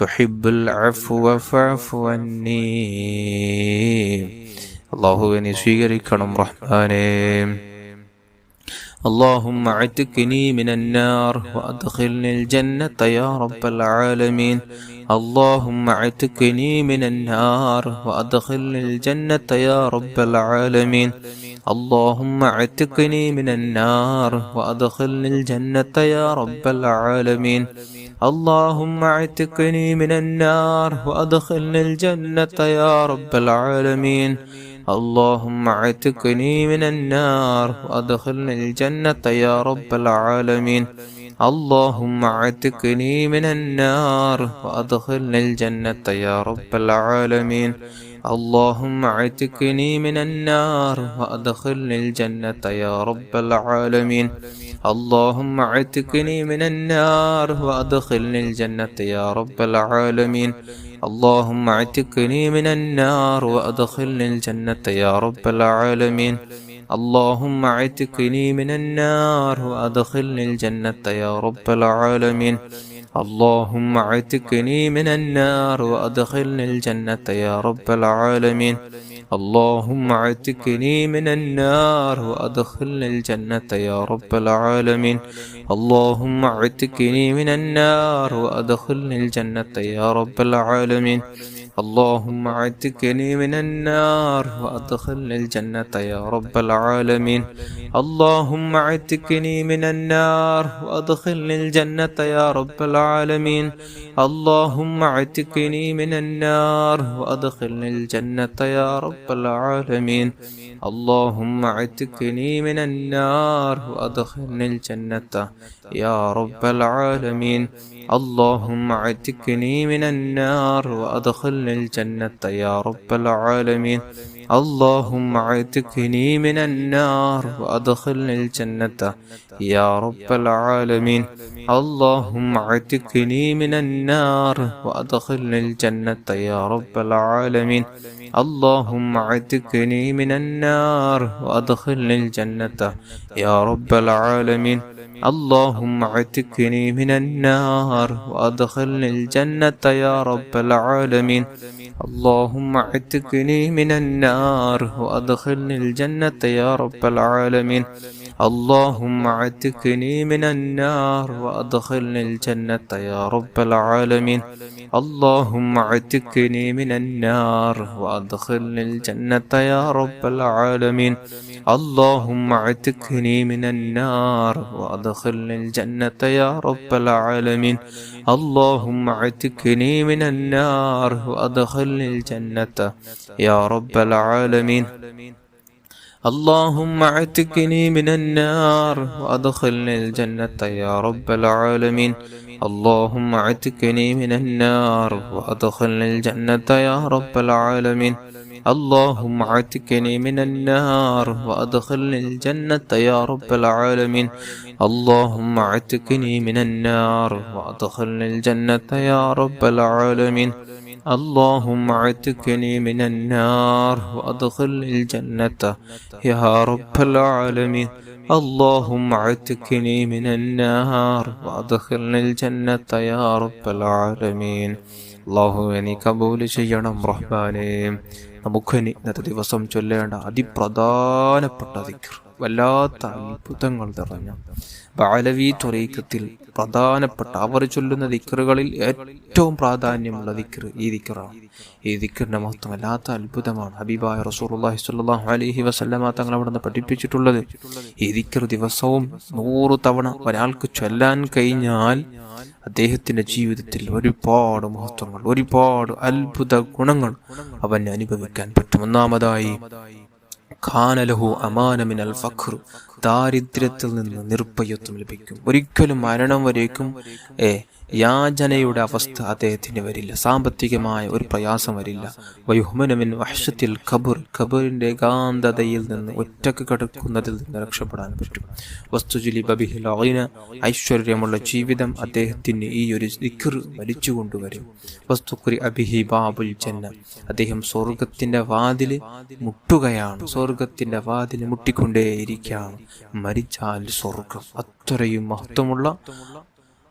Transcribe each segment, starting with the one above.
തുഹിബ്ബുൽ അഫ്വ ഫഅഫു അന്നീ. അല്ലാഹുവേ നീ സ്വീകരിക്കണം റഹ്മാനേ. اللهم اعتقني من النار وأدخلني الجنة يا رب العالمين. اللهم اعتقني من النار وأدخلني الجنة يا رب العالمين. اللهم اعتقني من النار وأدخلني الجنة يا رب العالمين. اللهم اعتقني من النار وأدخلني الجنة يا رب العالمين. اللهم اعتقني من النار وأدخلني الجنة يا رب العالمين. اللهم اعتقني من النار وأدخلني الجنة يا رب العالمين. اللهم اعتقني من النار وأدخلني الجنة يا رب العالمين. اللهم اعتقني من النار وأدخلني الجنة يا رب العالمين. اللهم اعتقني من النار وأدخلني الجنة يا رب العالمين. اللهم اعتقني من النار وأدخلني الجنة يا رب العالمين. اللهم اعتقني من النار وأدخلني الجنة يا رب العالمين. اللهم اعتقني من النار وأدخلني الجنة يا رب العالمين. اللهم اعتقني من النار وأدخلني الجنة يا رب العالمين. اللهم اعتقني من النار وأدخلني الجنة يا رب العالمين. اللهم اعتقني من النار وأدخلني الجنة يا رب العالمين. اللهم اعتقني من النار وأدخلني الجنة يا رب العالمين. اللهم اعتقني من النار وأدخلني الجنة يا رب العالمين. اللهم اعتقني من النار وأدخلني الجنة يا رب العالمين. اللهم اعتقني من النار وأدخلني الجنة يا رب العالمين. اللهم اعتقني من النار وأدخلني الجنة يا رب العالمين. اللهم اعتقني من النار وأدخلني الجنة يا رب العالمين. اللهم اعتقني من النار وأدخلني الجنة يا رب العالمين. اللهم اعتقني من النار وأدخلني الجنة يا رب العالمين. اللهم اعتقني من النار وأدخلني الجنة يا رب العالمين. اللهم اعتقني من النار وأدخلني الجنة يا رب العالمين. اللهم اعتقني من النار وأدخلني الجنة يا رب العالمين. اللهم اعتقني من النار وأدخلني الجنة يا رب العالمين. اللهم اعتقني من النار وأدخلني الجنة يا رب العالمين. اللهم اعتقني من النار وأدخلني الجنة يا رب العالمين. اللهم اعتقني من النار وأدخلني الجنة يا رب العالمين. اللهم اعتقني من النار وأدخلني الجنة يا رب العالمين. اللهم اعتقني من النار وأدخلني الجنة يا رب العالمين. اللهم اعتقني من النار وأدخلني الجنة يا رب العالمين. അല്ലാഹുവേ നീ കബൂൽ ചെയ്യണം റഹ്മാനേ. നമുക്കിനി ഇന്നത്തെ ദിവസം ചൊല്ലേണ്ട അതിപ്രധാനപ്പെട്ട ദിക്ർ, വല്ലാത്ത അത്ഭുതങ്ങൾ നിറഞ്ഞ ബഅലവി ത്വരീഖത്തിൽ പ്രധാനപ്പെട്ട അവർ ചൊല്ലുന്ന ദിക്റുകളിൽ ഏറ്റവും പ്രാധാന്യമുള്ള ദിക്ർ ഈ ദിക്റാണ്. ഈ ദിക്റിന്റെ മഹത്വം വല്ലാത്ത അത്ഭുതമാണ്. ഹബീബായ റസൂലുള്ളാഹി സ്വല്ലല്ലാഹു അലൈഹി വസല്ലമ തങ്ങൾ അവിടെ നിന്ന് പഠിപ്പിച്ചിട്ടുള്ളത്, ഈ ദിക്ർ ദിവസവും 100 തവണ ഒരാൾക്ക് ചൊല്ലാൻ കഴിഞ്ഞാൽ അദ്ദേഹത്തിന്റെ ജീവിതത്തിൽ ഒരുപാട് മഹത്വങ്ങൾ, ഒരുപാട് അത്ഭുത ഗുണങ്ങൾ അവന് അനുഭവിക്കാൻ പറ്റും. ഒന്നാമതായി ഖാന ലഹു അമാന മിനൽ ഫഖ്ർ, ദാരിദ്ര്യത്തിൽ നിന്ന് നിർഭയത്വം ലഭിക്കും. ഒരിക്കലും മരണം വരേക്കും യാചനയുടെ അവസ്ഥ അദ്ദേഹത്തിന് വരില്ല, സാമ്പത്തികമായ ഒരു പ്രയാസം വരില്ല. വയുഹ്മന മിൻ വഹ്ശത്തിൽ ഖബർ, ഖബറിന്റെ ഏകാന്തതയിൽ നിന്ന് ഒറ്റക്ക് കിടക്കുന്നതിൽ നിന്ന് രക്ഷപ്പെടാൻ പറ്റും. വസ്തുജുലിബ ബിഹിൽ ഗിന, ഐശ്വര്യമുള്ള ജീവിതം അദ്ദേഹത്തിന് ഈ ഒരു ദിക്ർ വലിച്ചു കൊണ്ടുവരും. വസ്തുഖുരി അബിഹി ബാബുൽ ജന്ന, അദ്ദേഹം സ്വർഗത്തിന്റെ വാതില് മുട്ടുകയാണ്, സ്വർഗത്തിന്റെ വാതില് മുട്ടിക്കൊണ്ടേയിരിക്കുകയാണ്. മരിച്ചാൽ സ്വർഗം, അത്രയും മഹത്വമുള്ള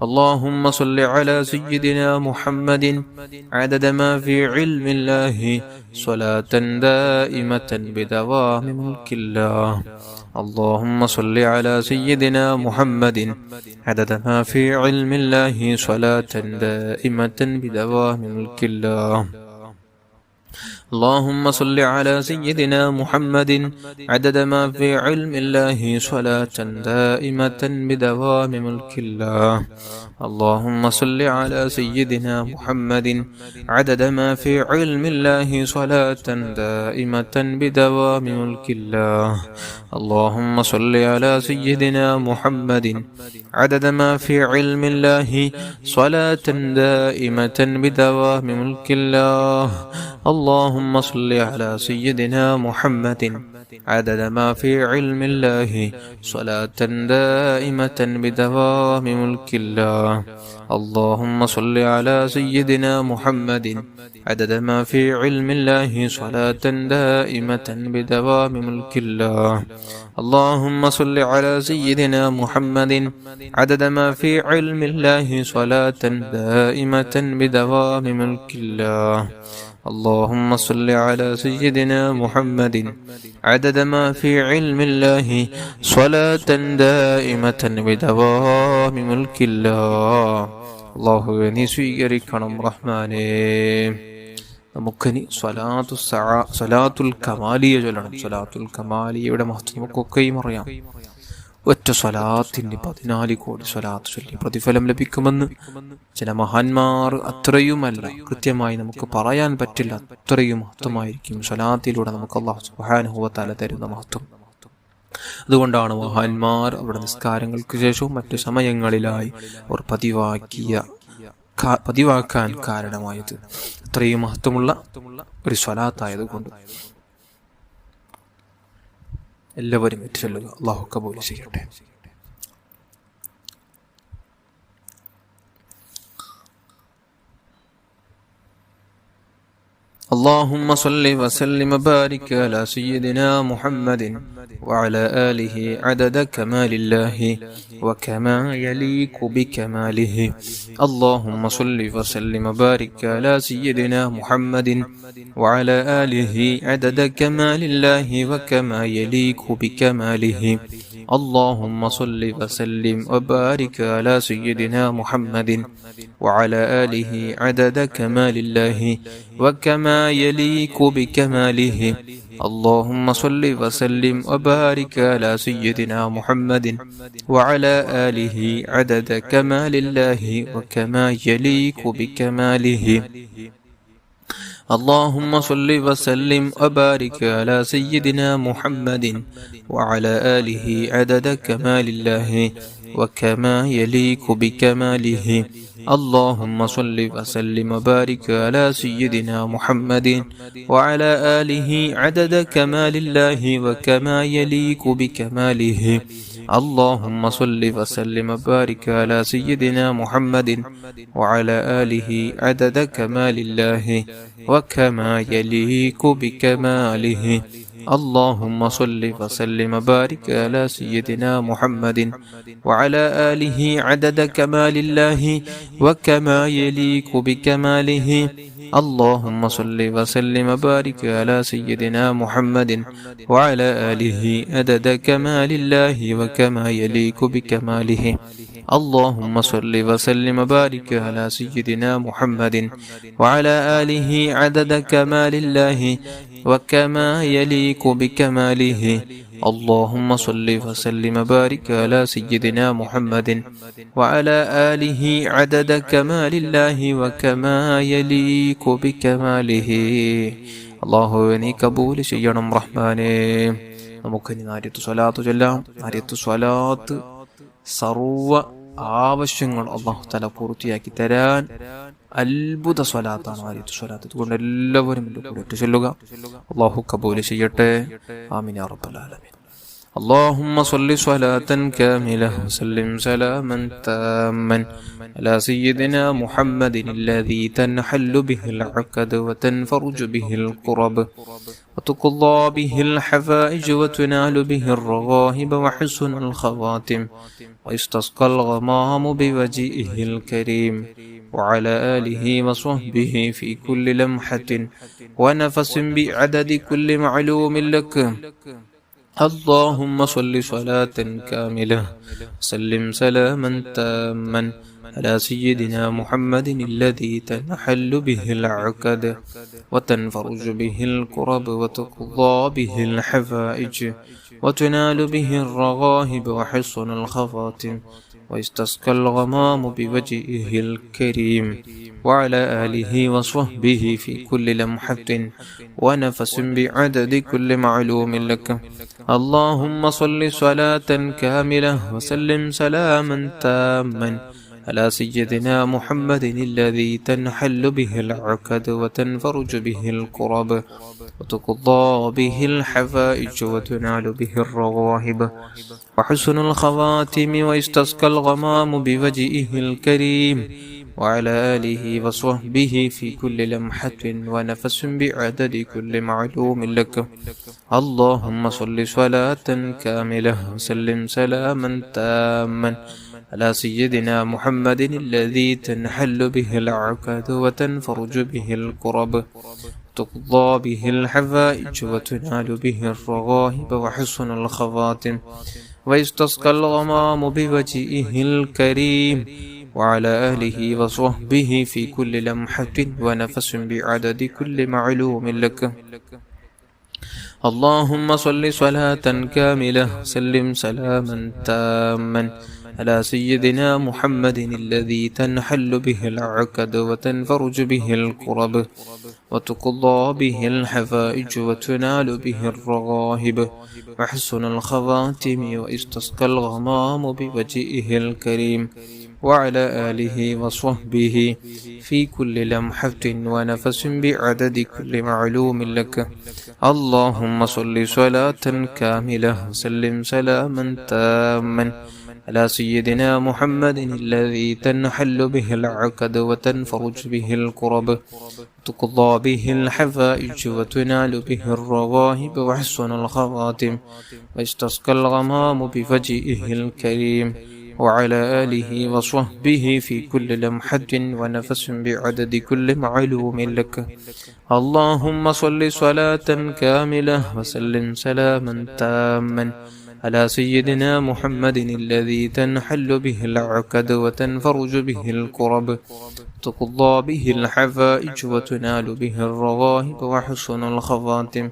اللهم صل على سيدنا محمد عدد ما في علم الله صلاة دائمة بدوام ملك الله. اللهم صل على سيدنا محمد عدد ما في علم الله صلاة دائمة بدوام ملك الله. اللهم صل على سيدنا محمد عدد ما في علم الله صلاة دائمة بدوام ملك الله. اللهم صل على سيدنا محمد عدد ما في علم الله صلاة دائمة بدوام ملك الله. اللهم صل على سيدنا محمد عدد ما في علم الله صلاة دائمة بدوام ملك الله. اللهم صل على سيدنا محمد عدد ما في علم الله صلاة دائمة بدوام ملك الله. اللهم صل على سيدنا محمد عدد ما في علم الله صلاة دائمة بدوام ملك الله. اللهم صل على سيدنا محمد عدد ما في علم الله صلاة دائمة بدوام ملك الله. اللهم صل على سيدنا محمد عدد ما في علم الله صلاة دائمة بدوام ملك الله. അല്ലാഹുവേ നീ സ്വീകരിക്കണം റഹ്മാനേ. നമുക്കിനി സ്വലാത്തുൽ കമാലിയ ചൊല്ലണം. സ്വലാത്തുൽ കമാലിയയുടെ മഹത്വം നമുക്കൊക്കെയും അറിയാം. ഒറ്റ സ്വലാത്തിന് 14 കോടി സ്വലാത്ത് ചൊല്ലി പ്രതിഫലം ലഭിക്കുമെന്ന് ചില മഹാന്മാർ അത്രയുമല്ല കൃത്യമായി നമുക്ക് പറയാൻ പറ്റില്ല. അത്രയും മഹത്വമായിരിക്കും സ്വലാത്തിലൂടെ നമുക്ക് അല്ലാഹു സുബ്ഹാനഹു വ തആല തരുന്ന മഹത്വം. അതുകൊണ്ടാണ് മഹാന്മാർ അവരുടെ നിസ്കാരങ്ങൾക്ക് ശേഷവും മറ്റു സമയങ്ങളിലായി അവർ പതിവാക്കാൻ കാരണമായത്. അത്രയും മഹത്വമുള്ള ഒരു സ്വലാത്തായതുകൊണ്ട് എല്ലാവരും ഏറ്റുചൊല്ലുക. അല്ലാഹു കബൂൽ ചെയ്യട്ടെ. اللهم صل وسلم وبارك على سيدنا محمد وعلى آله عدد كمال الله وكما يليق بكماله. اللهم صل وسلم وبارك على سيدنا محمد وعلى آله عدد كمال الله وكما يليق بكماله. اللهم صل وسلم وبارك على سيدنا محمد وعلى آله عدد كمال الله وكما يليق بكماله. اللهم صل وسلم وبارك على سيدنا محمد وعلى آله عدد كمال الله وكما يليق بكماله. اللهم صل وسلم وبارك على سيدنا محمد وعلى آله عدد كمال الله وكما يليق بكماله. اللهم صل وسلم وبارك على سيدنا محمد وعلى آله عدد كمال الله وكما يليق بكماله. اللهم صل وسلم وبارك على سيدنا محمد وعلى آله عدد كمال الله وكما يليق بكماله. اللهم صل وسلم وبارك على سيدنا محمد وعلى آله عدد كمال الله وكما يليق بكماله. اللهم صل وسلم وبارك على سيدنا محمد وعلى آله عدد كمال الله وكما يليق بكماله. اللهم صل وسلم وبارك على سيدنا محمد وعلى آله عدد كمال الله وكما يليق بكماله. اللهم صل وسلم وبارك على سيدنا محمد وعلى آله عدد كمال الله وكما يليق بكماله. അല്ലാഹുവേ നീ കബൂൽ ചെയ്യണം റഹ്മാനേ. നമുക്കിനി നാരിയത്ത് സ്വലാത്ത് ചൊല്ലാം. നാരിയത്ത് സ്വലാത്ത് സർവ്വ ആവശ്യങ്ങൾ അല്ലാഹു തആല പൂർത്തിയാക്കി തരാൻ അത്ഭുത സ്വലാത്താണ് നാരിയത്ത് സ്വലാത്ത്. അതുകൊണ്ട് എല്ലാവരും എൻ്റെ കൂടെ ചൊല്ലുക. അല്ലാഹു കബൂൽ ചെയ്യട്ടെ. ആമീൻ യാ റബ്ബൽ ആലമീൻ. اللهم صل صلاة كاملة وسلم سلاما تاما على سيدنا محمد الذي تنحل به العقد وتنفرج به الكرب وتقضى به الحفائج وتنال به الرغائب وحسن الخواتم ويستسقى الغمام بوجهه الكريم وعلى آله وصحبه في كل لمحة ونفس بعدد كل معلوم لك. اللهم صل صلاة كاملة وسلم سلاما تاما على سيدنا محمد الذي تنحل به العقد وتنفرج به الكرب وتقضى به الحفائج وتنال به الرغائب وحصن الخواتم ويستسقى الغمام بوجهه الكريم وعلى آله وصحبه في كل لمحة ونفس بعدد كل معلوم لك. اللهم صل صلاة كاملة وسلم سلاما تاما على سيدنا محمد الذي تنحل به العقد وتنفرج به الكرب وتقضى به الحفائج وتنال به الرغائب وحسن الخواتم ويستسقى الغمام بوجهه الكريم وعلى آله وصحبه في كل لمحة ونفس بعدد كل معلوم لك. اللهم صل صلاة كاملة وسلم سلاما تاما على سيدنا محمد الذي تنحل به العقد وتنفرج به الكرب تقضى به الحفائج وتنال به الرغائب وحسن الخواتم ويستسقى الغمام بوجهه الكريم وعلى آله وصحبه في كل لمحة ونفس بعدد كل معلوم لك. اللهم صل صلاة كاملة وسلم سلاما تاما على سيدنا محمد الذي تنحل به العقد وتنفرج به الكرب وتقضى به الحفائج وتنال به الرغائب وحسن الخواتم ويستسقى الغمام بوجهه الكريم وعلى آله وصحبه في كل لمحة ونفس بعدد كل معلوم لك. اللهم صل صلاة كاملة وسلم سلاما تاما على سيدنا محمد الذي تنحل به العقد وتنفرج به الكرب تقضى به الحفائج وتنال به الرغائب وحسن الخواتم ويستسقى الغمام بوجهه الكريم وعلى آله وصحبه في كل لمحة ونفس بعدد كل معلوم لك. اللهم صل صلاة كاملة وسلم سلاما تاما على سيدنا محمد الذي تنحل به العقد وتنفرج به الكرب تقضى به الحفائج وتنال به الرغائب وحسن الخواتم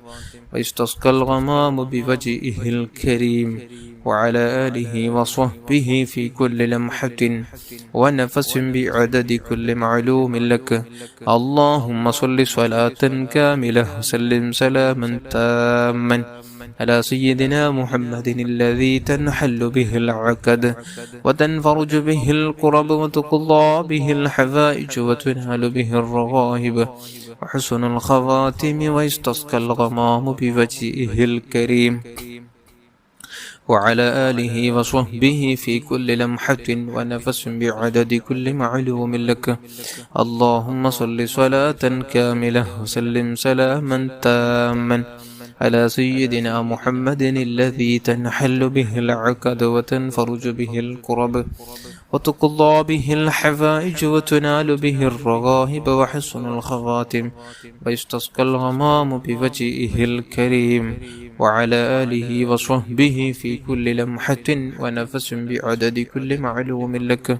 ويستسقى الغمام بوجهه الكريم وعلى آله وصحبه في كل لمحة ونفس بعدد كل معلوم لك. اللهم صل صلاة كاملة وسلم سلاما تاما على سيدنا محمد الذي تنحل به العقد وتنفرج به الكرب وتقضى به الحفائج وتنال به الرغائب وحسن الخواتم ويستسقى الغمام بوجهه الكريم وعلى آله وصحبه في كل لمحة ونفس بعدد كل معلوم لك. اللهم صل صلاة كاملة وسلم سلاما تاما على سيدنا محمد الذي تنحل به العقد وتنفرج به الكرب وتقضى به الحفائج وتنال به الرغائب وحسن الخواتم ويستسقى الغمام بوجهه الكريم وعلى آله وصحبه في كل لمحة ونفس بعدد كل معلوم لك.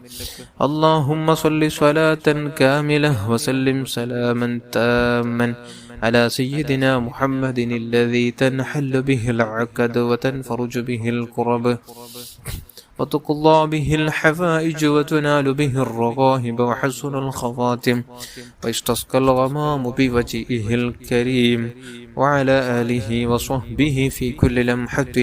اللهم صل صلاة كاملة وسلم سلاما تاما على سيدنا محمد الذي تنحل به العقد وتنفرج به الكرب وتقضى به الحفائج وتنال به الرغائب وحسن الخواتم ويستسقى الغمام بوجهه الكريم وعلى آله وصحبه في كل لمحة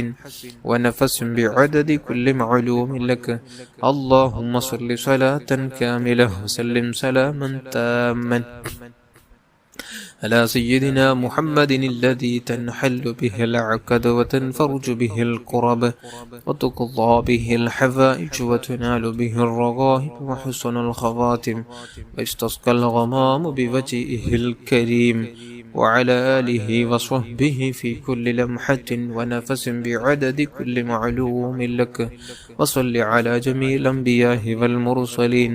ونفس بعدد كل معلوم لك. اللهم صل صلاة كاملة وسلم سلاما تاما على سيدنا محمد الذي تنحل به العقد وتنفرج به الكرب وتقضى به الحوائج وتنال به الرغائب وحسن الخواتم ويستسقى الغمام بوجهه الكريم وعلى آله وصحبه في كل لمحة ونفس بعدد كل معلوم لك وصل على جميع الأنبياء والمرسلين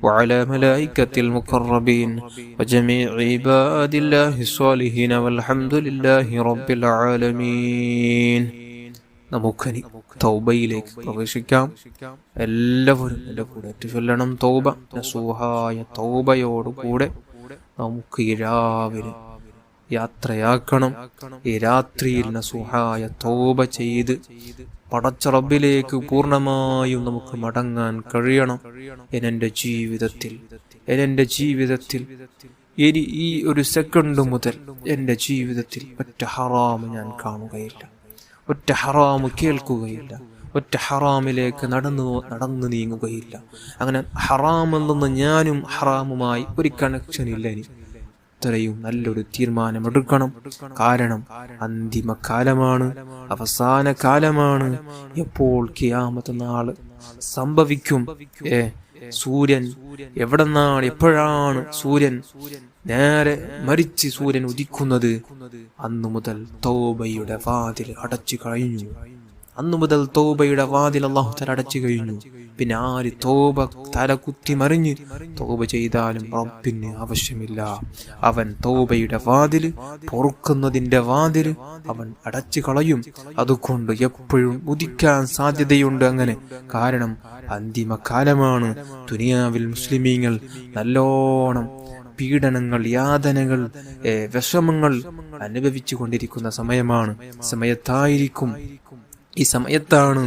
وعلى ملائكة المقربين وجميع عباد الله الصالحين والحمد لله رب العالمين. നമുക്കനി തൗബയിലേക്ക് പ്രവേശിക്കാം. എല്ലാവരും എൻ്റെ കൂടെ ചൊല്ലണം തൗബ. നസൂഹായ തൗബയോടുകൂടെ നമുക്ക് ഈ രാവിലെ യാത്രയാക്കണം. ഈ രാത്രിയിൽ നസൂഹായ തൗബ ചെയ്ത് പടച്ച റബ്ബിലേക്ക് പൂർണ്ണമായും നമുക്ക് മടങ്ങാൻ കഴിയണം. എൻ്റെ ജീവിതത്തിൽ ഇനി ഈ ഒരു സെക്കൻഡ് മുതൽ എൻ്റെ ജീവിതത്തിൽ ഒറ്റ ഹറാമ് ഞാൻ കാണുകയില്ല, ഒറ്റ ഹറാമ് കേൾക്കുകയില്ല, ഒറ്റ ഹറാമിലേക്ക് നടന്നു നീങ്ങുകയില്ല. അങ്ങനെ ഹറാമിൽ നിന്ന് ഞാനും ഹറാമുമായി ഒരു കണക്ഷൻ ഇല്ല. ഇനി ഇത്രയും നല്ലൊരു തീരുമാനമെടുക്കണം. കാരണം അന്തിമ കാലമാണ്, അവസാന കാലമാണ്. എപ്പോൾ ഖിയാമത്ത് നാൾ സംഭവിക്കും? സൂര്യൻ എപ്പോഴാണ് സൂര്യൻ നേരെ മരിച്ച് സൂര്യൻ ഉദിക്കുന്നത്? അന്നു മുതൽ തൗബയുടെ വാതിൽ അടച്ചു കഴിഞ്ഞു. അല്ലാഹു തആല അടച്ചു കഴിഞ്ഞു. പിന്നെ ആര് തൗബ തലകുത്തി മറിഞ്ഞ് തൗബ ചെയ്താലും റബ്ബിന് ആവശ്യമില്ല. അവൻ തൗബയുടെ വാതിൽ, പൊറുക്കുന്നതിന്റെ വാതിൽ അവൻ അടച്ചു കളയും. അതുകൊണ്ട് എപ്പോഴും ഉദിക്കാൻ സാധ്യതയുണ്ട് അങ്ങനെ. കാരണം അന്തിമ കാലമാണ്. ദുനിയാവിൽ മുസ്ലിമീങ്ങൾ നല്ലോണം പീഡനങ്ങൾ, യാതനകൾ, വിഷമങ്ങൾ അനുഭവിച്ചു കൊണ്ടിരിക്കുന്ന സമയത്തായിരിക്കും. ഈ സമയത്താണ്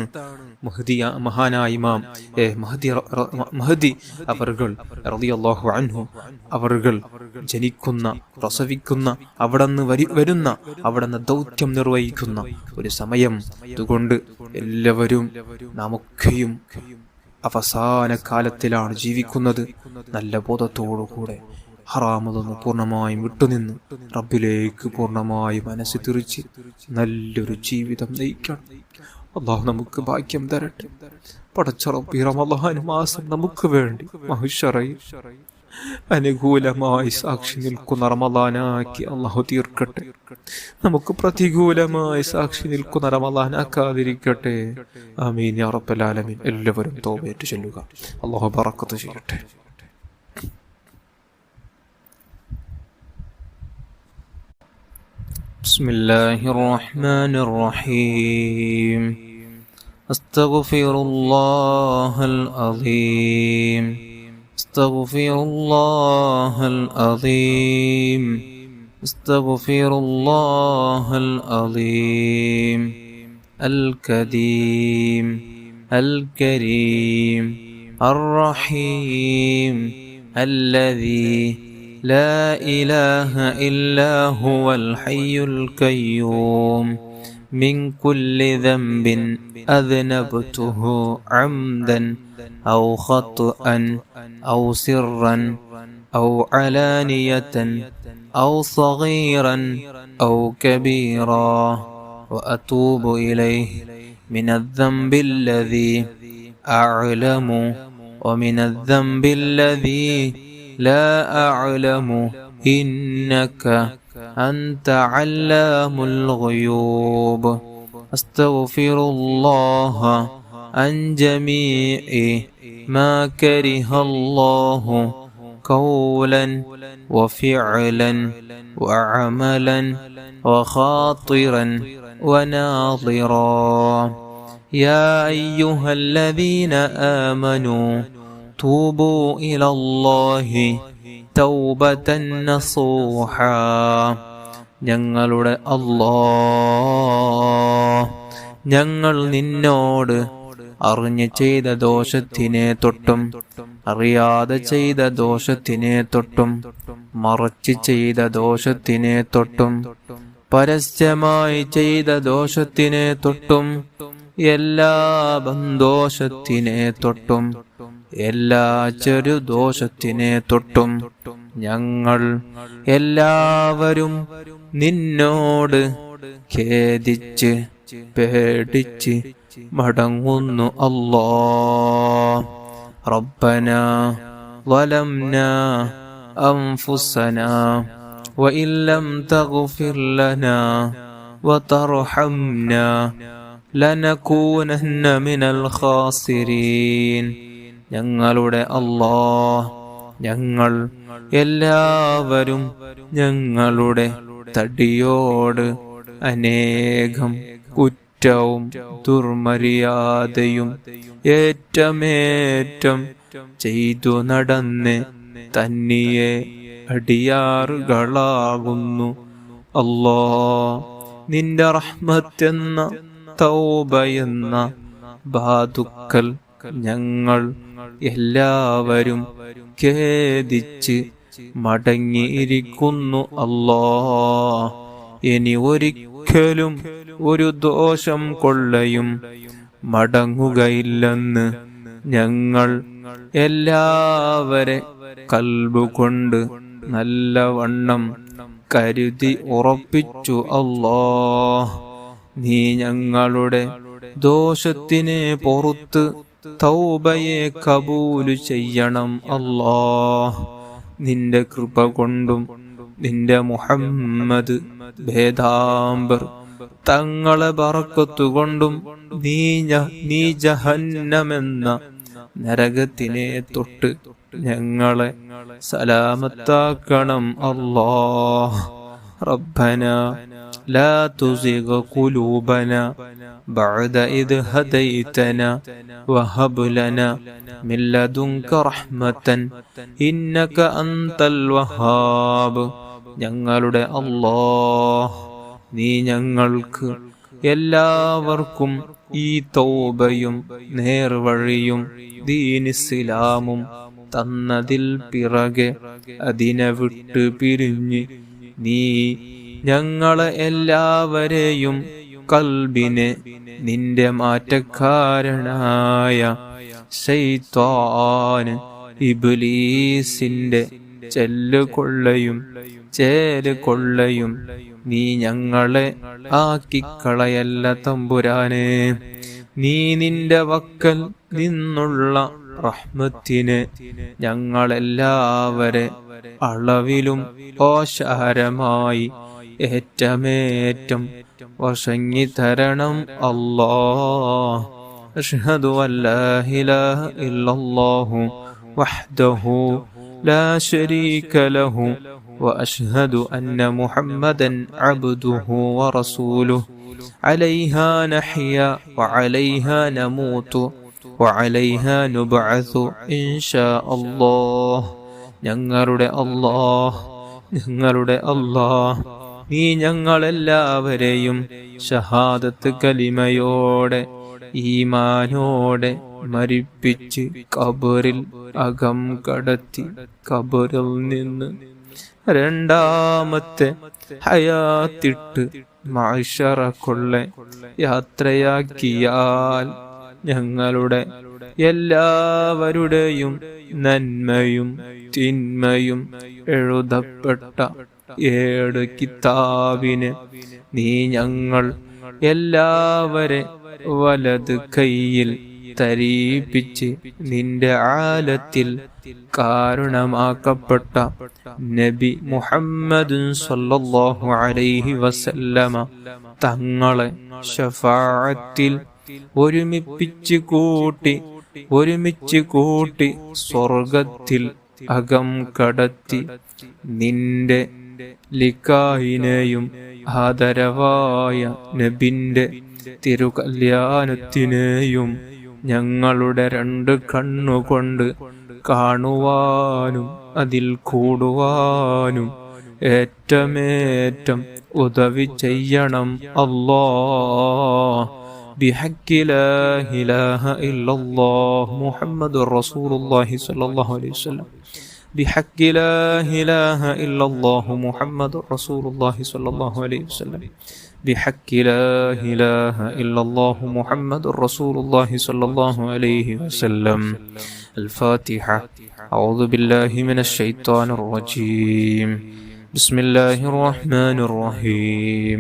മഹാനായ ഇമാം മഹ്ദി അവർകൾ റളിയല്ലാഹു അൻഹു അവർകൾ ജനിക്കുന്ന, പ്രസവിക്കുന്ന, അവിടുന്ന് വരുന്ന, അവിടുന്ന് ദൗത്യം നിർവഹിക്കുന്ന ഒരു സമയം. അതുകൊണ്ട് എല്ലാവരും നമുക്കെയും അവസാന കാലത്തിലാണ് ജീവിക്കുന്നത്. നല്ല ബോധത്തോടുകൂടെ ഹറാമതൊന്ന് പൂർണ്ണമായും വിട്ടുനിന്ന് റബ്ബിലേക്ക് പൂർണ്ണമായി മനസ്സ് തിരിച്ച് നല്ലൊരു ജീവിതം നയിക്കണം. അല്ലാഹു നമുക്ക് ഭാഗ്യം തരട്ടെ. പടച്ച റബ്ബി റമളാൻ മാസം നമുക്ക് വേണ്ടി മഹ്ശറയിൽ അനുകൂലമായി സാക്ഷി നിൽക്കുന്ന റമളാനാക്കി അല്ലാഹു തീർക്കട്ടെ. നമുക്ക് പ്രതികൂലമായി സാക്ഷി നിൽക്കുന്ന റമളാനാക്കാതിരിക്കട്ടെ. ആമീൻ യാ റബ്ബൽ ആലമീൻ. എല്ലാവരും തൗബയേറ്റ് ചൊല്ലുക. അല്ലാഹു ബറക്കത്ത് ചെയ്യട്ടെ. بسم الله الرحمن الرحيم. أستغفر الله العظيم، أستغفر الله العظيم، أستغفر الله العظيم القديم الكريم الرحيم الذي لا إله إلا هو الحي القيوم من كل ذنب أذنبته عمدا أو خطأ أو سرا أو علانية أو صغيرا أو كبيرا وأتوب إليه من الذنب الذي أعلم ومن الذنب الذي لا أعلم إنك أنت علام الغيوب. أستغفر الله عن جميع ما كره الله قولا وفعلا وعملا وخاطرا وناظرا. يا أيها الذين آمنوا توبوا إلى الله توبة نصوحا. ഞങ്ങളുടെ അല്ലാഹ്, ഞങ്ങൾ നിന്നോട് അറിഞ്ഞ് ചെയ്ത ദോഷത്തിനെ തൊട്ടും അറിയാതെ ചെയ്ത ദോഷത്തിനെ തൊട്ടും മറച്ച് ചെയ്ത ദോഷത്തിനെ തൊട്ടും പരസ്യമായി ചെയ്ത ദോഷത്തിനെ തൊട്ടും എല്ലാ ദോഷത്തിനെ തൊട്ടും എല്ലാ ചെറു ദോഷത്തിനെ തൊട്ടും ഞങ്ങൾ എല്ലാവരും നിന്നോട് ഖേദിച്ച് പേടിച്ച് മടങ്ങുന്നു അല്ലാഹ്. റബ്ബനാ ളലംനാ അൻഫുസനാ വഇൻ ലം തഗ്ഫിർ ലനാ വതർഹംനാ ലനകൂനന്ന മിനൽ ഖാസിരീൻ. ഞങ്ങളുടെ അല്ലാഹ്, ഞങ്ങൾ എല്ലാവരും ഞങ്ങളുടെ തടിയോട് അനേകം കുറ്റവും ദുർമര്യാദയും ഏറ്റമേറ്റം ചെയ്തു നടന്ന് തന്നിയെ അടിയാറുകളാകുന്നു. അല്ലാഹ്, നിന്റെ റഹ്മത്തെന്ന തൗബയെന്ന ബാതുക്കൽ ഞങ്ങൾ എല്ലാവരും ഖേദിച്ച് മടങ്ങിയിരിക്കുന്നു അല്ലാഹ്. ഇനി ഒരിക്കലും ഒരു ദോഷം കൊള്ളയും മടങ്ങുകയില്ലെന്ന് ഞങ്ങൾ എല്ലാവരെ കൽബുകൊണ്ട് നല്ലവണ്ണം കരുതി ഉറപ്പിച്ചു അല്ലാഹ്. നീ ഞങ്ങളുടെ ദോഷത്തിനെ പൊറുത്ത് തൗബയെ കബൂല് ചെയ്യണം അല്ലാഹ്. നിന്റെ കൃപ കൊണ്ടും നിന്റെ മുഹമ്മദ് ഭേദാംബർ തങ്ങളെ ബറക്കത്തുകൊണ്ടും നീ ജഹന്നമെന്ന നരകത്തിനെ തൊട്ട് ഞങ്ങളെ സലാമത്താക്കണം അല്ലാഹ്. റബ്ബനാ ലാ തുസിഗ ഖുലൂബനാ ബഅദ ഇദ് ഹദൈതനാ വഹബ് ലനാ മിൻ ലദുൻക റഹ്മതൻ ഇന്നക അൻതൽ വഹാബ്. ഞങ്ങളുടെ അല്ലാഹ്, നീ ഞങ്ങൾക്ക് എല്ലാവർക്കും ഈ തൗബയും നേർവഴിയും ദീനിസ്ലാമും തന്നതിൽ പിറകെ അതിനെ വിട്ട് പിരിഞ്ഞ് നീ ഞങ്ങളെ എല്ലാവരെയും കൽബിനെ നിന്റെ മാറ്റക്കാരനായ ശൈത്വാന് ഇബ്ലീസിന്റെ ചെല്ലുകൊള്ളയും ചേലുകൊള്ളയും നീ ഞങ്ങളെ ആക്കിക്കളയല്ല തമ്പുരാനെ. നീ നിന്റെ വക്കൽ നിന്നുള്ള റഹ്മത്തിനെ ഞങ്ങളെല്ലാവരെ അളവിലും ഓശാരമായി ഏറ്റമേറ്റം വശങ്ങി തരണം അല്ലാഹ്. അഷ്ഹദു അല്ലാ ഇലാഹ ഇല്ലല്ലാഹു വഹ്ദഹു ലാ ശരീക ലഹു وأشهد أن محمدا عبده ورسوله عليها نحيا وعليها نموت وعليها نبعث إن شاء الله. ഞങ്ങളുടെ അല്ലാഹ്, നീ ഞങ്ങളെല്ലാവരെയും ഷഹാദത്ത് കലിമയോടെ ഈമാനോടെ മരിപ്പിച്ച് കബറിൽ അകം കടത്തി കബറിൽ നിന്ന് രണ്ടാമത്തെ ഹയാത്തിട്ട് മഅ്ശറ കൊള്ളെ യാത്രയാക്കിയാൽ ഞങ്ങളുടെ എല്ലാവരുടെയും നന്മയും തിന്മയും എഴുതപ്പെട്ട 7 കിതാബിനെ നീ ഞങ്ങൾ എല്ലാവരെ വലത് കൈയിൽ തരീപിച്ച് നിന്റെ ആലത്തിൽ കാരണമാക്കപ്പെട്ട നബി മുഹമ്മദ് സല്ലല്ലാഹു അലൈഹി വസല്ലമ തങ്ങളെ ശഫാഅത്തിൽ ഒരുമിച്ച് കൂട്ടി സ്വർഗത്തിൽ അകം കടത്തി നിന്റെ ലിഖായിനെയും ആദരവായ നബിന്റെ തിരുകല്യാണത്തിനെയും ഞങ്ങളുടെ 2 കണ്ണുകൊണ്ട് കാണുവാനും അതിൽ കൂടുവാനും ഏറ്റമേറ്റം ഉദവി ചെയ്യണം അല്ലാഹ്. ബിഹഖി ലാ ഇലാഹ ഇല്ലല്ലാഹ് മുഹമ്മദുർ റസൂലുള്ളാഹി സ്വല്ലല്ലാഹു അലൈഹി വസല്ലം. ബിഹഖി ലാ ഇലാഹ ഇല്ലല്ലാഹ് മുഹമ്മദുർ റസൂലുള്ളാഹി സ്വല്ലല്ലാഹു അലൈഹി വസല്ലം. بحق لا إله إلا الله محمد رسول الله صلى الله عليه وسلم. الفاتحة. أعوذ بالله من الشيطان الرجيم. بسم الله الرحمن الرحيم.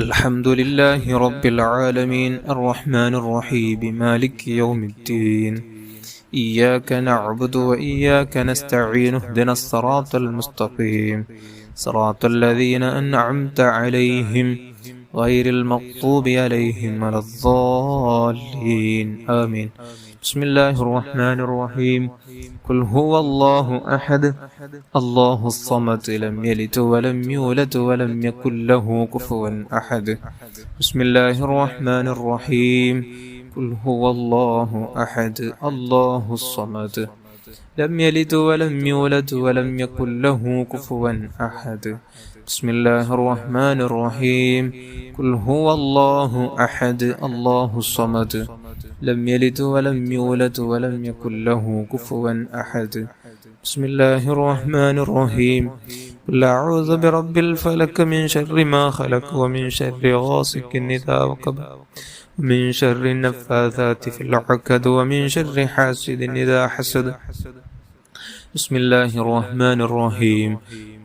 الحمد لله رب العالمين الرحمن الرحيم مالك يوم الدين. إياك نعبد وإياك نستعين اهدنا الصراط المستقيم صراط الذين أنعمت عليهم غير المغضوب عليهم ولا الضالين آمين. بسم الله الرحمن الرحيم. قل هو الله أحد الله الصمد لم يلد ولم يولد ولم يكن له كفوا أحد. بسم الله الرحمن الرحيم. قل هو الله أحد الله الصمد لم يلد ولم يولد ولم يكن له كفوا أحد. بسم الله الرحمن الرحيم. قل هو الله أحد الله الصمد لم يلد ولم يولد ولم يكن له كفوا أحد. بسم الله الرحمن الرحيم. قل أعوذ برب الفلك من شر ما خلق ومن شر غاسق إذا وقب ومن شر النفاثات في العقد ومن شر حاسد إذا حسد. بسم الله الرحمن الرحيم.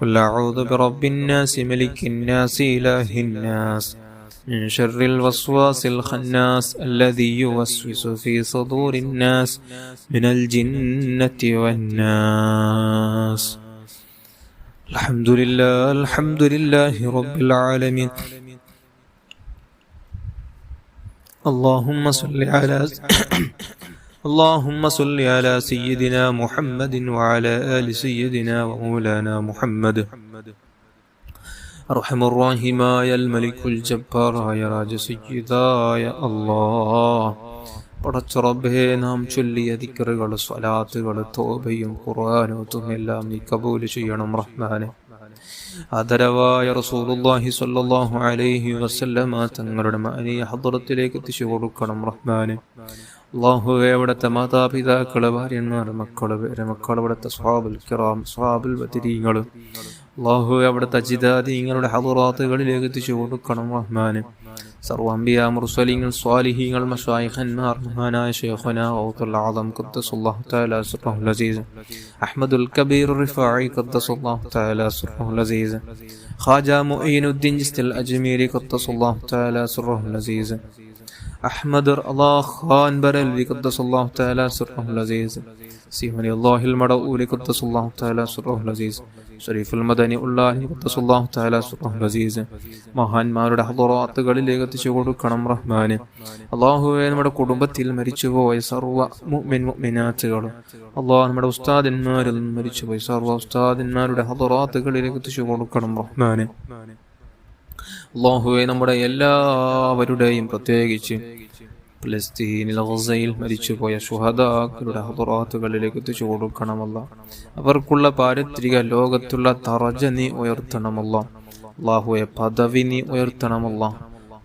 قل أعوذ برب الناس ملك الناس إله الناس من شر الوسواس الخناس الذي يوسوس في صدور الناس من الجنة والناس. الحمد لله رب العالمين. اللهم صل على سيدنا محمد وعلى آل سيدنا ومولانا محمد. أرحم الراحماയ الملك الجبارായ രാജസയ്യിദായ അല്ലാഹ്. പടച്ച റബ്ബേ, നാം ചൊല്ലിയ ദിക്റുകൾ, സ്വലാത്തുകൾ, തൗബയും ഖുർആനും എല്ലാം നീ കബൂൽ ചെയ്യണം റഹ്മാനെ. ആദരവായ റസൂലുള്ളാഹി സ്വല്ലല്ലാഹു അലൈഹി വസല്ലമ തങ്ങളുടെ മഅനിയ ഹദ്റത്തിലേക്ക് എത്തിച്ചു കൊടുക്കണം റഹ്മാനെ. അല്ലാഹുവേ, അവിടുത്തെ മാതാപിതാക്കള്, ഭാര്യന്മാർ, മക്കള്, പേരമക്കള്, അവിടുത്തെ സ്വഹാബുൽ കിറാം, സ്വഹാബുൽ ബദരീങ്ങൾ, അല്ലാഹുവേ, അവിടുത്തെ അജിദാദീങ്ങളുടെ ഹദ്റാത്തുകളിലേക്ക് എത്തിച്ചു കൊടുക്കണം റഹ്മാനെ. സർവ്വ അംബിയാ, മുർസലീങ്ങൾ, സ്വാലിഹീങ്ങൾ, മശായിഖന്മാർ, മഹാനായ ശൈഖുനാ ഖൗത്തുൽ ആദം ഖദ്ദസല്ലാഹു തആല സിർറഹുൽ അസീസ്, അഹ്മദുൽ കബീർ റിഫാഇ ഖദ്ദസല്ലാഹു തആല സിർറഹുൽ അസീസ്, ഖാജ മുഈനുദ്ദീൻ ജിസ്തിൽ അജ്മീരി ഖദ്ദസല്ലാഹു തആല സിർറഹുൽ അസീസ്, അഹ്മദ് അല്ലാഹ് ഖാൻ ബറൽവി ഖദ്ദസല്ലാഹു തആല സിർറഹുൽ അസീസ്, സീമനി അല്ലാഹിൽ മദഊലി ഖദ്ദസല്ലാഹു തആല സിർറഹുൽ അസീസ്, ഷരീഫുൽ മദനി ഉള്ളാഹി ഖദ്ദസല്ലാഹു തആല സിർറഹുൽ അസീസ്. മഹാന്മാരുടെ ഹദ്റാത്തുകളിലേക്ക് എത്തിച്ചു കൊടുക്കണം റഹ്മാനെ. അല്ലാഹുവേ, നമ്മുടെ കുടുംബത്തിൽ മരിച്ചുപോയ സർവ്വ മുഅ്മിൻ മുഅ്മിനാത്തുകൾ, അല്ലാഹ്, നമ്മുടെ ഉസ്താദന്മാരിൽ നിന്ന് മരിച്ചുപോയ സർവ്വ ഉസ്താദന്മാരുടെ ഹദ്റാത്തുകളിലേക്ക് എത്തിച്ചു കൊടുക്കണം റഹ്മാനെ. അല്ലാഹുവേ, നമ്മുടെ എല്ലാവരുടെയും, പ്രത്യേകിച്ച് ഫലസ്തീനിൽ ഗസയിൽ മരിച്ചുപോയ ശുഹദാക്കളുടെ ഹദ്റാത്തുകളിലേക്ക് എത്തിച്ചു കൊടുക്കണമല്ല. അവർക്കുള്ള പാരത്രിക ലോകത്തുള്ള ദറജ നീ ഉയർത്തണമല്ല. അല്ലാഹുവേ, പദവി നീ ഉയർത്തണമല്ല.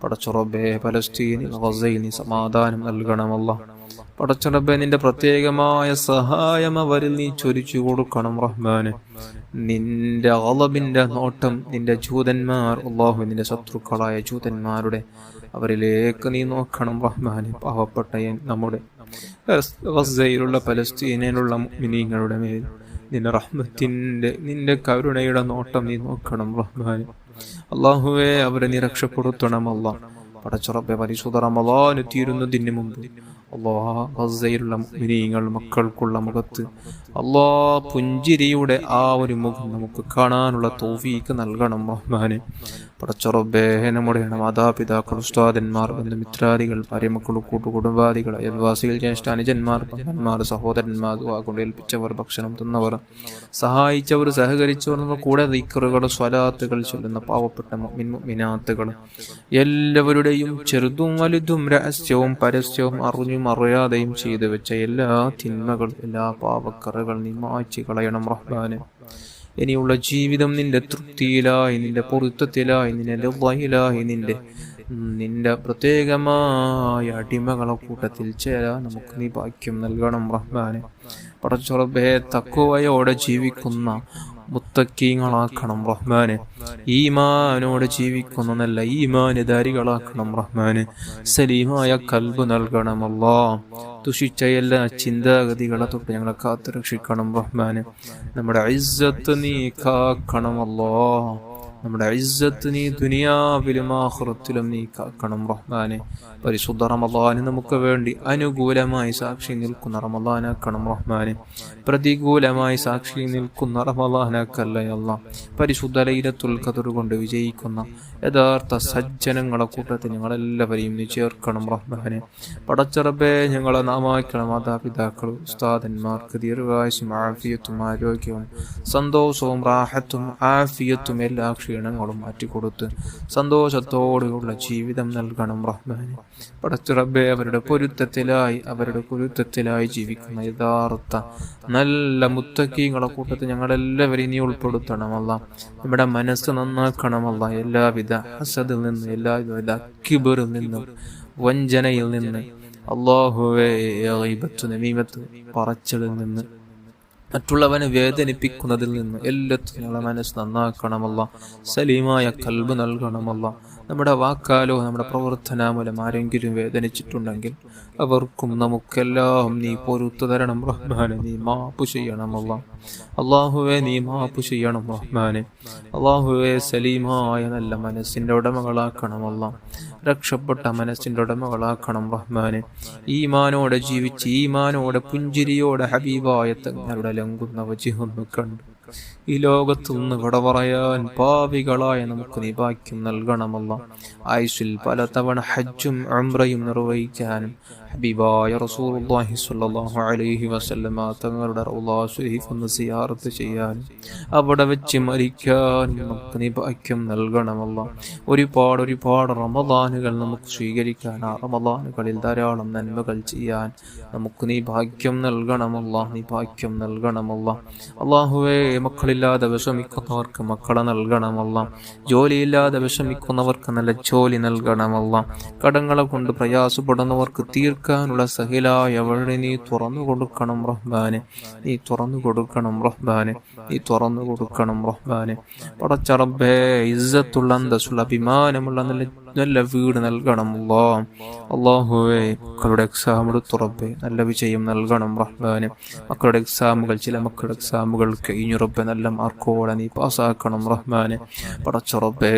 പടച്ച റബ്ബേ, ഫലസ്തീനിൽ ഗസയിൽ നീ സമാധാനം നൽകണമല്ല. പടച്ച റബ്ബേ, നിന്റെ പ്രത്യേകമായ സഹായം അവരിൽ നീ ചൊരിച്ചു കൊടുക്കണം റഹ്മാനെ. നിന്റെ ഗളബിന്റെ നോട്ടം നിന്റെ ജൂതന്മാർ, അല്ലാഹു, നിന്റെ ശത്രുക്കളായ ജൂതന്മാരുടെ അവരിലേക്ക് നീ നോക്കണം റഹ്മാനെ. പാവപ്പെട്ട നമ്മുടെ ഗസയിലുള്ള പലസ്തീനിലുള്ള മുഅ്മിനീങ്ങളുടെ മേൽ നിന്റെ റഹ്മത്തിന്റെ, നിന്റെ കരുണയുടെ നോട്ടം നീ നോക്കണം റഹ്മാനെ. അല്ലാഹുവേ, അവരെ നീ രക്ഷപ്പെടുത്തണമല്ല. പടച്ച റബ്ബേ, പരിശുദ്ധ റമളാൻ തീരുന്നതിന് മുമ്പ് അല്ലാഹ്, ഗസയിലുള്ള മുഅ്മിനീങ്ങൾ മക്കൾക്കുള്ള മുഖത്ത് അല്ലാഹ് പുഞ്ചിരിയുടെ ആ ഒരു മുഖം നമുക്ക് കാണാനുള്ള തൗഫീഖ് നൽകണം റഹ്മാനെ. പടച്ച റബ്ബേ, നമ്മുടെ മാതാപിതാക്കൾ, ഉസ്താദന്മാർ, ബന്ധുമിത്രാദികൾ, ഭാര്യമക്കൾ, കൂട്ടുകുടുംബാദികൾ, അയൽവാസികൾ, ജ്യേഷ്ഠാനുജന്മാർ, പങ്കന്മാർ, സഹോദരന്മാർ, കൊണ്ട് ഏൽപ്പിച്ചവർ, ഭക്ഷണം തിന്നവർ, സഹായിച്ചവർ, സഹകരിച്ചവർ, നമ്മൾ കൂടെ ദിക്റുകൾ, സ്വലാത്തുകൾ ചൊല്ലുന്ന പാവപ്പെട്ട മുഅ്മിൻ മുഅ്മിനാത്തുകൾ എല്ലാവരുടെയും ചെറുതും വലുതും രഹസ്യവും പരസ്യവും അറിഞ്ഞും അറിയാതെയും ചെയ്തു വെച്ച എല്ലാ തിന്മകൾ, എല്ലാ പാപക്കറകൾ നീ മായ്ച്ചു കളയണം റഹ്മാനെ. ഇനിയുള്ള ജീവിതം നിന്റെ തൃപ്തിയിലായി, നിന്റെ പൊരുത്തത്തിലായി, നിന്റെ ലദ്ദയിലായി, നിന്റെ പ്രത്യേകമായ അടിമകളെ കൂട്ടത്തിൽ ചേരാൻ നമുക്ക് നീ ഭാഗ്യം നൽകണം റഹ്മാനെ. പടച്ച റബ്ബേ, തഖ്വയോടെ ജീവിക്കുന്ന മുത്തക്കീങ്ങളാക്കണം റഹ്മാനെ. ഈമാനോടെ ജീവിക്കുന്ന നല്ല ഈമാനുധാരികളാക്കണം റഹ്മാനെ. സലീമായ കൽബ് നൽകണം അല്ലാഹ്. ദുഷിച്ച എല്ലാ ചിന്താഗതികളെ തൊട്ട് ഞങ്ങളെ കാത്തു രക്ഷിക്കണം റഹ്മാനെ. നമ്മുടെ ഇസ്സത്ത് നീ കാക്കണം അല്ലാഹ്. നമ്മുടെ ഇസ്സത്ത് നീ ദുനിയാവിലും ആഖിറത്തിലും നീ കാക്കണം റഹ്മാനെ. പരിശുദ്ധ റമളാന് നമുക്ക് വേണ്ടി അനുകൂലമായി സാക്ഷി നിൽക്കുന്ന റമളാനാക്കണം റഹ്മാനെ. പ്രതികൂലമായി സാക്ഷി നിൽക്കുന്ന റമളാനാക്കല്ലേ അല്ലാഹ്. പരിശുദ്ധ ലൈലത്തുൽ ഖദർ കൊണ്ട് വിജയിക്കുന്ന യഥാർത്ഥ സജ്ജനങ്ങളെ കൂട്ടത്തിൽ ഞങ്ങളെല്ലാവരെയും നീ ചേർക്കണം റഹ്മാനെ. പടച്ചറബേ, ഞങ്ങളെ നാമാക്കളെ മാതാപിതാക്കൾ ഉസ്താദന്മാർക്ക് ദീർഘായുസ്സും ആഫിയത്തും ആരോഗ്യവും സന്തോഷവും റാഹത്തും ആഫിയത്തും എല്ലാ ക്ഷീണങ്ങളും മാറ്റിക്കൊടുത്ത് സന്തോഷത്തോടെയുള്ള ജീവിതം നൽകണം റഹ്മാനെ. പടച്ചറബേ, അവരുടെ പൊരുത്തത്തിലായി ജീവിക്കുന്ന യഥാർത്ഥ നല്ല മുത്തക്കീങ്ങളെ കൂട്ടത്തിൽ ഞങ്ങളെല്ലാവരെയും നീ ഉൾപ്പെടുത്തണമല്ല. നമ്മുടെ മനസ്സ് നന്നാക്കണമല്ല. എല്ലാവിധ ഹസദിൽ നിന്ന്, എല്ലാവിധ കിബറിൽ നിന്നും, വഞ്ചനയിൽ നിന്ന്, അല്ലാഹുവേ ഗീബത്ത് നമീമത്ത് പറച്ചിലിൽ നിന്ന്, മറ്റുള്ളവനെ വേദനിപ്പിക്കുന്നതിൽ നിന്ന് എല്ലാത്തിനും ഞങ്ങളെ മനസ്സ് നന്നാക്കണമല്ല. സലീമായ കൽബ് നൽകണമല്ല. നമ്മുടെ വാക്കാലോ നമ്മുടെ പ്രവർത്തന മൂലം ആരെങ്കിലും വേദനിച്ചിട്ടുണ്ടെങ്കിൽ അവർക്കും നമുക്കെല്ലാം നീ പൊറുത്തു തരണം റഹ്മാനെ. നീ മാപ്പ് ചെയ്യണമല്ല. അള്ളാഹുവെ നീ മാപ്പ് ചെയ്യണം റഹ്മാനെ. അള്ളാഹുവെ സലീമായ നല്ല മനസ്സിന്റെ ഉടമകളാക്കണമല്ല. രക്ഷപ്പെട്ട മനസ്സിന്റെ ഉടമകളാക്കണം റഹ്മാനെ. ഈമാനോടെ ജീവിച്ച് ഈമാനോടെ പുഞ്ചിരിയോടെ ഹബീബായ തങ്ങളുടെ ലംഘുന്ന വജിഹൊന്നു കണ്ടു ഈ ലോകത്തു നിന്ന് വിട പറയാൻ പാവികളായ നമുക്ക് നീ ഭാഗ്യം നൽകണമല്ല. ആയുസ്സിൽ പലതവണ ഹജ്ജും ഉംറയും നിർവഹിക്കാനും ഹബീബായ റസൂലുള്ളാഹി സ്വല്ലല്ലാഹു അലൈഹി വസല്ലമ തങ്ങളുടെ റൗള ശരീഫ് ഒന്ന് സിയാറത്ത് ചെയ്യാനും അവിടെ വെച്ച് മരിക്കാനും നമുക്ക് നീ ഭാഗ്യം നൽകണമല്ല. ഒരുപാട് റമളാനുകൾ നമുക്ക് സ്വീകരിക്കാൻ, ആ റമളാനുകളിൽ ധാരാളം നന്മകൾ ചെയ്യാൻ നമുക്ക് നീ ഭാഗ്യം നൽകണമല്ല. നീ ഭാഗ്യം നൽകണമല്ല. അല്ലാഹുവേ, മക്കളില്ലാതെ വിഷമിക്കുന്നവർക്ക് മക്കളെ നൽകണമല്ല. ജോലിയില്ലാതെ വിഷമിക്കുന്നവർക്ക് നല്ല ജോലി നൽകണമല്ല. കടങ്ങളെ കൊണ്ട് പ്രയാസപ്പെടുന്നവർക്ക് തീർക്കാനുള്ള സഹിലായ വഴി നീ തുറന്നു കൊടുക്കണം റഹ്മാനെ. നീ തുറന്നു കൊടുക്കണം റഹ്മാനെ. നീ തുറന്നു കൊടുക്കണം റഹ്മാനെ. പടച്ച റബ്ബേ, ഇസ്സത്തുള്ള അന്തസ്സുള്ള അഭിമാനമുള്ള നല്ല വീട് നൽകണം അല്ലാഹുവേ. മക്കളുടെ എക്സാം എടുത്തു റബ്ബേ, നല്ല വിജയം നൽകണം റഹ്മാനെ. മക്കളുടെ എക്സാമുകൾ, ചില മക്കളുടെ എക്സാമുകൾ കഴിഞ്ഞു റബ്ബേ, നല്ല മാർക്കോടെ നീ പാസ്സാക്കണം റഹ്മാനെ. പടച്ച റബ്ബേ,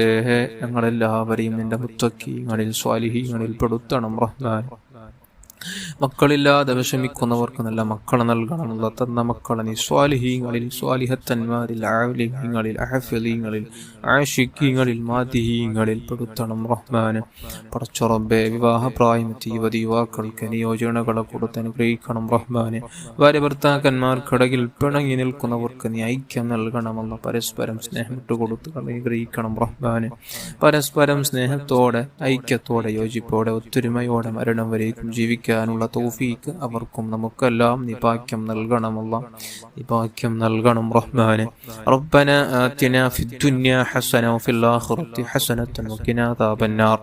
ഞങ്ങളെല്ലാവരെയും നിന്റെ മുത്തഖീങ്ങളിൽ സ്വാലിഹീങ്ങളിൽ പെടുത്തണം റഹ്മാനെ. മക്കളില്ലാതെ വിഷമിക്കുന്നവർക്ക് നല്ല മക്കളെ നൽകണമല്ല. തന്ന മക്കളെ നീ സ്വാലിഹീങ്ങളിൽ, സ്വാലിഹത്തന്മാരിൽ, ആലിഹീങ്ങളിൽ, അഹഫലീങ്ങളിൽ, ആഷിഖീങ്ങളിൽ, മാതിഹീങ്ങളിൽ പെടുത്തണം റഹ്മാനെ. പടച്ച റബ്ബേ, വിവാഹപ്രായമെത്തിയ യുവതി യുവാക്കൾക്ക് നിയോജനകളെ കൊടുത്ത് അനുഗ്രഹിക്കണം റഹ്മാനെ. ഭാര്യ ഭർത്താക്കന്മാർക്കിടയിൽ പിണങ്ങി നിൽക്കുന്നവർക്ക് നീ ഐക്യം നൽകണമല്ല. പരസ്പരം സ്നേഹം ഇട്ടുകൊടുത്ത് അനുഗ്രഹിക്കണം റഹ്മാനെ. പരസ്പരം സ്നേഹത്തോടെ, ഐക്യത്തോടെ, യോജിപ്പോടെ, ഒത്തൊരുമയോടെ മരണം വരേക്കും ജീവിക്കാനുള്ള തൗഫീക്ക് അവർക്കും നമുക്കെല്ലാം നീ ഭാഗ്യം നൽകണമല്ല. നീ ഭാഗ്യം നൽകണം റഹ്മാനെ. റബ്ബന ആതിനാ ഫിദ്ദുനിയ ഹസന വഫിൽ ആഖിറതി ഹസനതൻ വഖിനാ അദാബന്നാർ.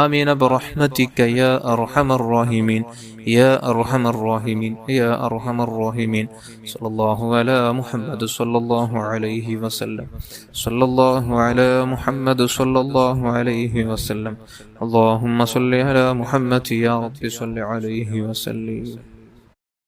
ആമീൻ ബിറഹ്മതിക യാ അർഹമർ റഹീമീൻ യാ അർഹമർ റഹീമീൻ യാ അർഹമർ റഹീമീൻ. സല്ലല്ലാഹു അലാ മുഹമ്മദ് സല്ലല്ലാഹു അലൈഹി വസല്ലം. സല്ലല്ലാഹു അലാ മുഹമ്മദ് സല്ലല്ലാഹു അലൈഹി വസല്ലം. اللهم صل على محمد يا رب صل عليه وسلم.